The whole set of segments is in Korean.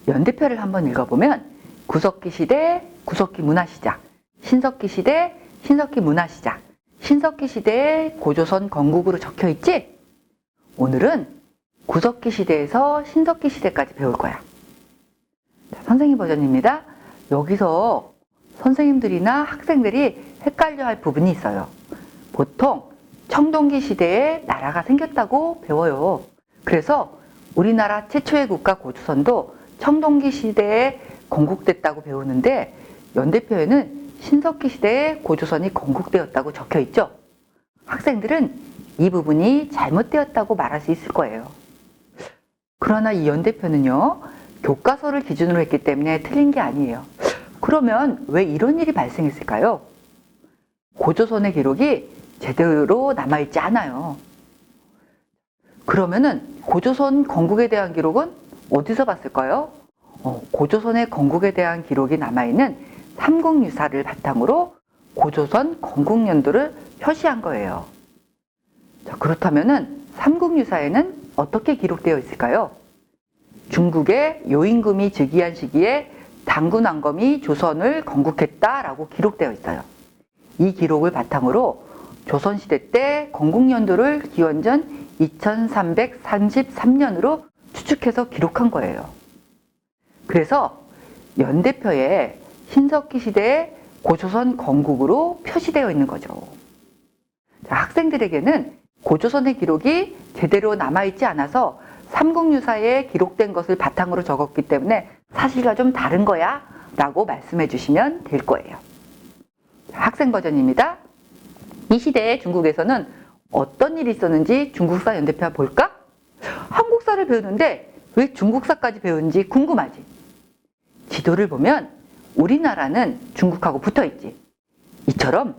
연대표를 한번 읽어보면 구석기 시대, 구석기 문화시작, 신석기 시대, 신석기 문화시작, 신석기 시대의 고조선 건국으로 적혀 있지? 오늘은 구석기 시대에서 신석기 시대까지 배울 거야. 자, 선생님 버전입니다. 여기서 선생님들이나 학생들이 헷갈려 할 부분이 있어요. 보통 청동기 시대에 나라가 생겼다고 배워요. 그래서 우리나라 최초의 국가 고조선도 청동기 시대에 건국됐다고 배우는데 연대표에는 신석기 시대에 고조선이 건국되었다고 적혀 있죠. 학생들은 이 부분이 잘못되었다고 말할 수 있을 거예요. 그러나 이 연대표는요, 교과서를 기준으로 했기 때문에 틀린 게 아니에요. 그러면 왜 이런 일이 발생했을까요? 고조선의 기록이 제대로 남아있지 않아요. 그러면은 고조선 건국에 대한 기록은 어디서 봤을까요? 고조선의 건국에 대한 기록이 남아있는 삼국유사를 바탕으로 고조선 건국연도를 표시한 거예요. 자, 그렇다면은 삼국유사에는 어떻게 기록되어 있을까요? 중국의 요임금이 즉위한 시기에 당군왕검이 조선을 건국했다라고 기록되어 있어요. 이 기록을 바탕으로 조선시대 때 건국연도를 기원전 2333년으로 추측해서 기록한 거예요. 그래서 연대표에 신석기 시대의 고조선 건국으로 표시되어 있는 거죠. 자, 학생들에게는 고조선의 기록이 제대로 남아있지 않아서 삼국유사에 기록된 것을 바탕으로 적었기 때문에 사실과 좀 다른 거야 라고 말씀해 주시면 될 거예요. 자, 학생 버전입니다. 이 시대에 중국에서는 어떤 일이 있었는지 중국사 연대표 볼까? 한국사를 배우는데 왜 중국사까지 배우는지 궁금하지? 지도를 보면 우리나라는 중국하고 붙어 있지. 이처럼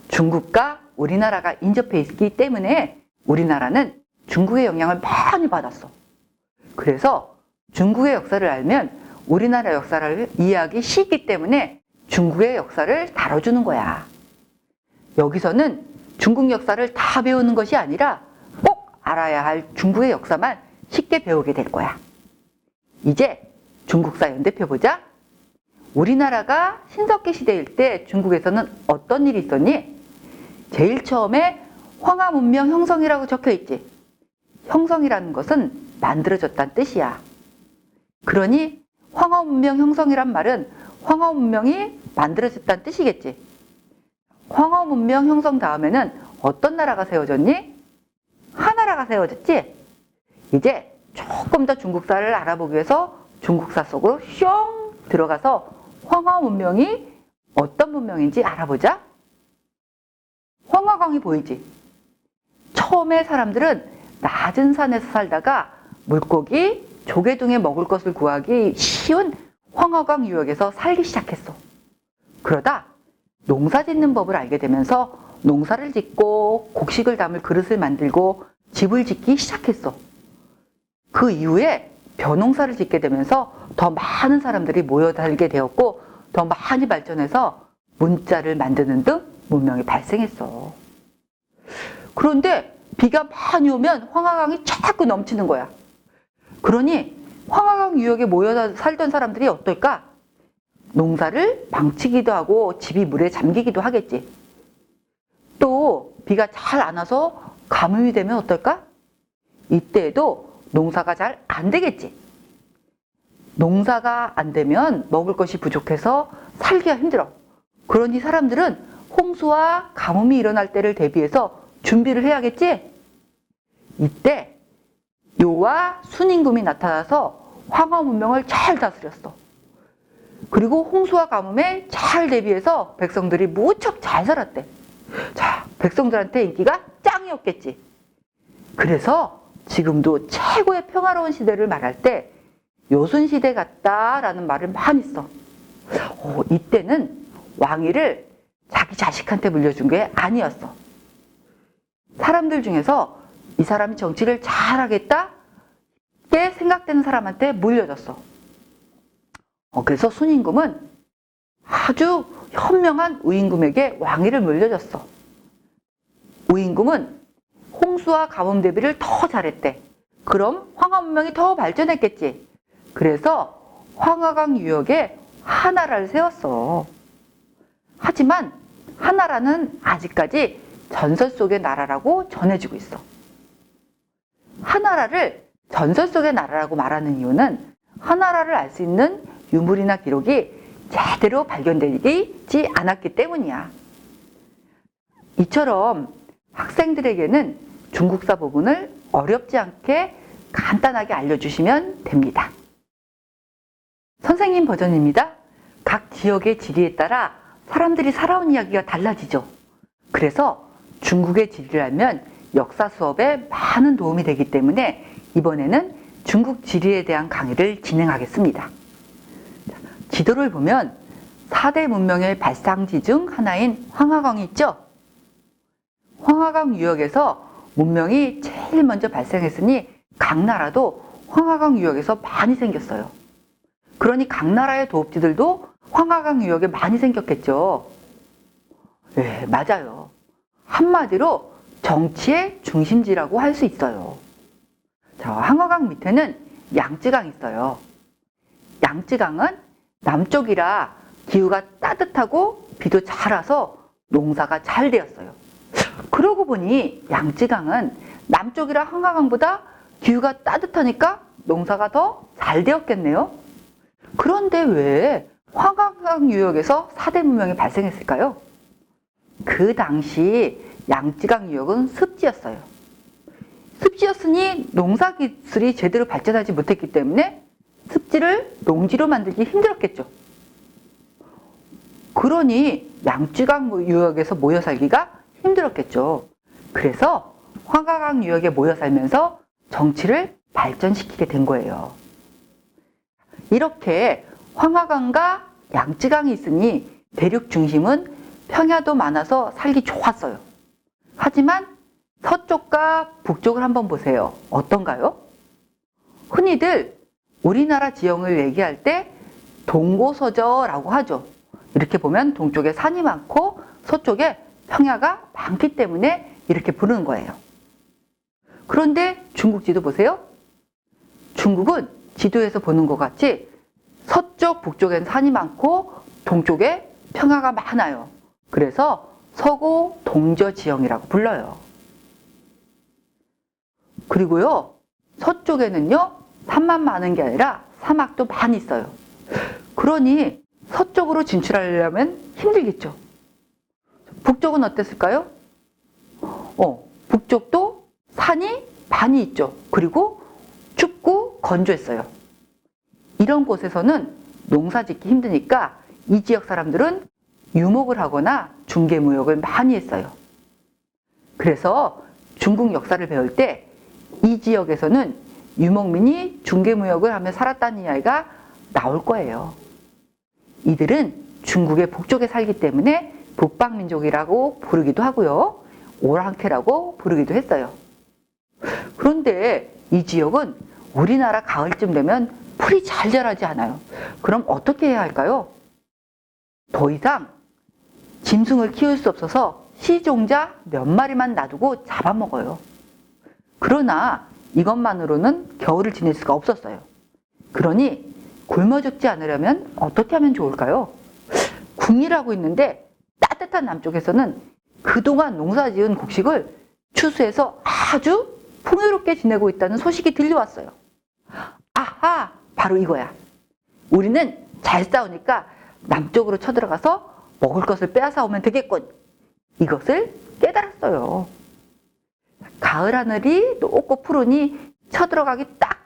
중국과 우리나라가 인접해 있기 때문에 우리나라는 중국의 영향을 많이 받았어. 그래서 중국의 역사를 알면 우리나라 역사를 이해하기 쉽기 때문에 중국의 역사를 다뤄주는 거야. 여기서는 중국 역사를 다 배우는 것이 아니라 꼭 알아야 할 중국의 역사만 쉽게 배우게 될 거야. 이제 중국사 연대표 보자. 우리나라가 신석기 시대일 때 중국에서는 어떤 일이 있었니? 제일 처음에 황하 문명 형성이라고 적혀 있지. 형성이라는 것은 만들어졌다는 뜻이야. 그러니 황하 문명 형성이란 말은 황하 문명이 만들어졌다는 뜻이겠지. 황하 문명 형성 다음에는 어떤 나라가 세워졌니? 하나라가 세워졌지? 이제 조금 더 중국사를 알아보기 위해서 중국사 속으로 슝 들어가서 황하 문명이 어떤 문명인지 알아보자. 황하강이 보이지? 처음에 사람들은 낮은 산에서 살다가 물고기, 조개 등에 먹을 것을 구하기 쉬운 황하강 유역에서 살기 시작했어. 그러다 농사 짓는 법을 알게 되면서 농사를 짓고 곡식을 담을 그릇을 만들고 집을 짓기 시작했어. 그 이후에 벼농사를 짓게 되면서 더 많은 사람들이 모여 살게 되었고 더 많이 발전해서 문자를 만드는 등 문명이 발생했어. 그런데 비가 많이 오면 황하강이 자꾸 넘치는 거야. 그러니 황하강 유역에 모여 살던 사람들이 어떨까? 농사를 망치기도 하고 집이 물에 잠기기도 하겠지. 또 비가 잘 안 와서 가뭄이 되면 어떨까? 이때에도 농사가 잘 안 되겠지. 농사가 안 되면 먹을 것이 부족해서 살기가 힘들어. 그러니 사람들은 홍수와 가뭄이 일어날 때를 대비해서 준비를 해야겠지? 이때 요와 순임금이 나타나서 황하 문명을 잘 다스렸어. 그리고 홍수와 가뭄에 잘 대비해서 백성들이 무척 잘 살았대. 자, 백성들한테 인기가 짱이었겠지. 그래서 지금도 최고의 평화로운 시대를 말할 때 요순시대 같다라는 말을 많이 써. 이때는 왕위를 자기 자식한테 물려준 게 아니었어. 사람들 중에서 이 사람이 정치를 잘하겠다 게 생각되는 사람한테 물려줬어. 그래서 순임금은 아주 현명한 우임금에게 왕위를 물려줬어. 우임금은 홍수와 가뭄 대비를 더 잘했대. 그럼 황하 문명이 더 발전했겠지. 그래서 황하강 유역에 하나라를 세웠어. 하지만 하나라는 아직까지 전설 속의 나라라고 전해지고 있어. 하나라를 전설 속의 나라라고 말하는 이유는 하나라를 알 수 있는 유물이나 기록이 제대로 발견되지 않았기 때문이야. 이처럼 학생들에게는 중국사 부분을 어렵지 않게 간단하게 알려주시면 됩니다. 선생님 버전입니다. 각 지역의 지리에 따라 사람들이 살아온 이야기가 달라지죠. 그래서 중국의 지리를 알면 역사 수업에 많은 도움이 되기 때문에 이번에는 중국 지리에 대한 강의를 진행하겠습니다. 지도를 보면 4대 문명의 발상지 중 하나인 황하강이 있죠. 황하강 유역에서 문명이 제일 먼저 발생했으니 각 나라도 황하강 유역에서 많이 생겼어요. 그러니 각 나라의 도읍지들도 황하강 유역에 많이 생겼겠죠. 네, 맞아요. 한마디로 정치의 중심지라고 할 수 있어요. 자, 황하강 밑에는 양쯔강이 있어요. 양쯔강은 남쪽이라 기후가 따뜻하고 비도 잘 와서 농사가 잘 되었어요. 그러고 보니 양쯔강은 남쪽이라 황하강보다 기후가 따뜻하니까 농사가 더 잘 되었겠네요. 그런데 왜 황하강 유역에서 4대 문명이 발생했을까요? 그 당시 양쯔강 유역은 습지였어요. 습지였으니 농사 기술이 제대로 발전하지 못했기 때문에 습지를 농지로 만들기 힘들었겠죠. 그러니 양쯔강 유역에서 모여 살기가 힘들었겠죠. 그래서 황하강 유역에 모여 살면서 정치를 발전시키게 된 거예요. 이렇게 황하강과 양쯔강이 있으니 대륙 중심은 평야도 많아서 살기 좋았어요. 하지만 서쪽과 북쪽을 한번 보세요. 어떤가요? 흔히들 우리나라 지형을 얘기할 때 동고서저라고 하죠. 이렇게 보면 동쪽에 산이 많고 서쪽에 평야가 많기 때문에 이렇게 부르는 거예요. 그런데 중국 지도 보세요. 중국은 지도에서 보는 것 같이 서쪽, 북쪽엔 산이 많고 동쪽에 평야가 많아요. 그래서 서고 동저 지형이라고 불러요. 그리고요, 서쪽에는요, 산만 많은 게 아니라 사막도 많이 있어요. 그러니 서쪽으로 진출하려면 힘들겠죠. 북쪽은 어땠을까요? 북쪽도 산이 많이 있죠. 그리고 춥고 건조했어요. 이런 곳에서는 농사 짓기 힘드니까 이 지역 사람들은 유목을 하거나 중개무역을 많이 했어요. 그래서 중국 역사를 배울 때 이 지역에서는 유목민이 중개무역을 하며 살았다는 이야기가 나올 거예요. 이들은 중국의 북쪽에 살기 때문에 북방민족이라고 부르기도 하고요. 오랑캐라고 부르기도 했어요. 그런데 이 지역은 우리나라 가을쯤 되면 풀이 잘 자라지 않아요. 그럼 어떻게 해야 할까요? 더 이상 짐승을 키울 수 없어서 시종자 몇 마리만 놔두고 잡아먹어요. 그러나 이것만으로는 겨울을 지낼 수가 없었어요. 그러니 굶어 죽지 않으려면 어떻게 하면 좋을까요? 궁리라고 있는데 따뜻한 남쪽에서는 그동안 농사지은 곡식을 추수해서 아주 풍요롭게 지내고 있다는 소식이 들려왔어요. 아하! 바로 이거야. 우리는 잘 싸우니까 남쪽으로 쳐들어가서 먹을 것을 빼앗아 오면 되겠군. 이것을 깨달았어요. 가을 하늘이 높고 푸르니 쳐들어가기 딱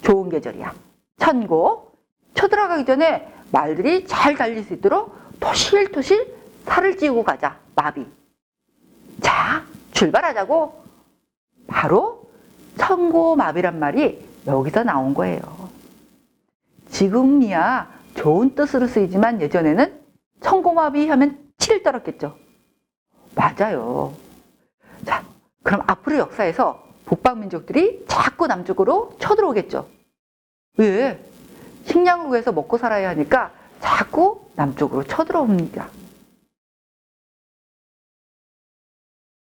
좋은 계절이야. 천고. 쳐들어가기 전에 말들이 잘 달릴 수 있도록 토실토실 살을 찌우고 가자. 마비. 자, 출발하자고. 바로 천고마비란 말이 여기서 나온 거예요. 지금이야 좋은 뜻으로 쓰이지만 예전에는 천고마비 하면 치를 떨었겠죠. 맞아요. 자, 그럼 앞으로 역사에서 북방민족들이 자꾸 남쪽으로 쳐들어오겠죠. 왜? 식량을 구해서 먹고 살아야 하니까 자꾸 남쪽으로 쳐들어옵니다.